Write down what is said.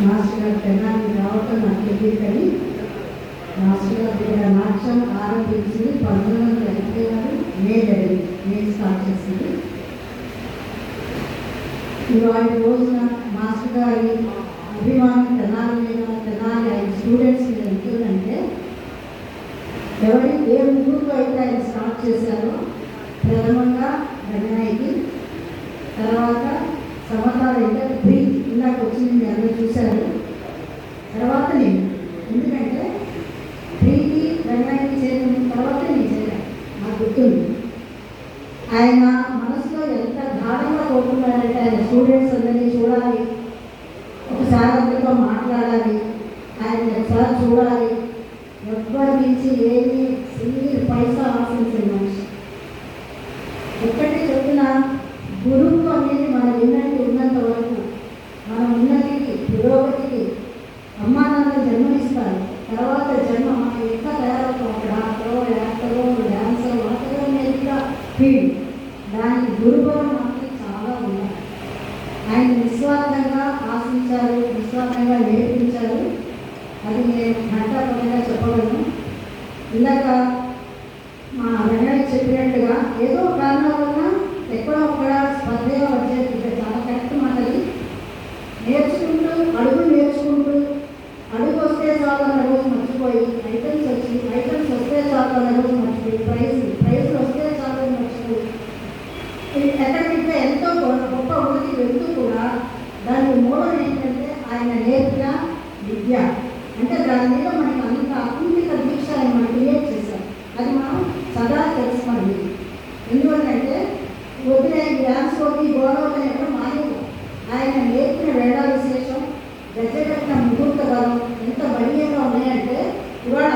Master గారు తెనాలి రావటం నాకు తెలియదు. కానీ మాస్టర్ గారు దగ్గర నాట్యం ఆరంభించింది 1956 మే స్టార్ట్ చేసింది. ఇవాళ రోజున మాస్టర్ గారి అభిమానం తెనాలి మీద, తెనాలి 5 స్టూడెంట్స్ మీద ఉంటుందంటే ఏ ముగ్గురుతో అయితే ఆయన స్టార్ట్ చేశారో, ప్రథమంగా రంగనాయకి, తర్వాత సమతాలు అంటే ప్రీ ఇందాక వచ్చింది మీరు అందరూ చూశారు. తర్వాత నేను, ఎందుకంటే ప్రీతి రంగనాయకి చేసిన తర్వాత నేను చేశాను, నాకు గుర్తుంది. ఆయన మనసులో ఎంత గాఢంగా కోరుకున్నారంటే ఆయన స్టూడెంట్స్ అందరినీ చూడాలి, ఒకసారి అందరితో మాట్లాడాలి, ఆయన ఒకసారి చూడాలి, ఎవ్వరి నుంచి ఏమి సింగిల్ పైసా ఆశించిన మనిషి. ఒక్కటి చెప్తున్నా, గురువు అనేది మనం ఉన్నంత వరకు మన ఉన్నతికి, పురోగతికి అమ్మా నాన్న జన్మనిస్తారు. తర్వాత జన్మ మనం ఎట్లా తయారవుతాం, డాక్టరో, యాక్టరో, డ్యాన్సరో, ఆటలో అనేది ఫీల్డ్, దానికి గురుబలం మనకి చాలా ఉన్నాయి. ఆయన నిస్వార్థంగా ఆశించారు, నిస్వార్థంగా నేర్పించారు. అది నేను ఘంటాపరంగా చెప్పగలను. ఇందాక మా రంగనాయకి చెప్పినట్టుగా ఏదో కారణం వల్ల ఎక్కడో అక్కడ స్పర్ధగా వచ్చేది చాలా కరెక్ట్ మాటది. నేర్చుకుంటూ అడుగు వస్తే చాలు అన్న రోజు మర్చిపోయి, ఐటమ్స్ వస్తే చాలు అన్న రోజు మర్చిపోయి, ప్రైజ్ వస్తే చాలు అని మర్చిపోయి, ఎక్కడికి ఎంతో గొప్ప ఉన్నతి వెళ్తూ కూడా దానికి మూలం ఏంటంటే ఆయన నేర్పిన విద్య. అంటే దాని మీద మనకి అంత అకుంఠిత దీక్ష ఆయన మనం క్రియేట్ చేశారు. అది మనం సదా తెలుసుకోండి. ఎందుకంటే వదిలే డ్యాన్స్ కొద్ది గౌరవం ఎక్కడ మానేది. ఆయన నేర్పిన వేళ విశేషం, గజగట్టిన ముహూర్త బలం ఎంత బలీయంగా ఉన్నాయంటే ఇవాళ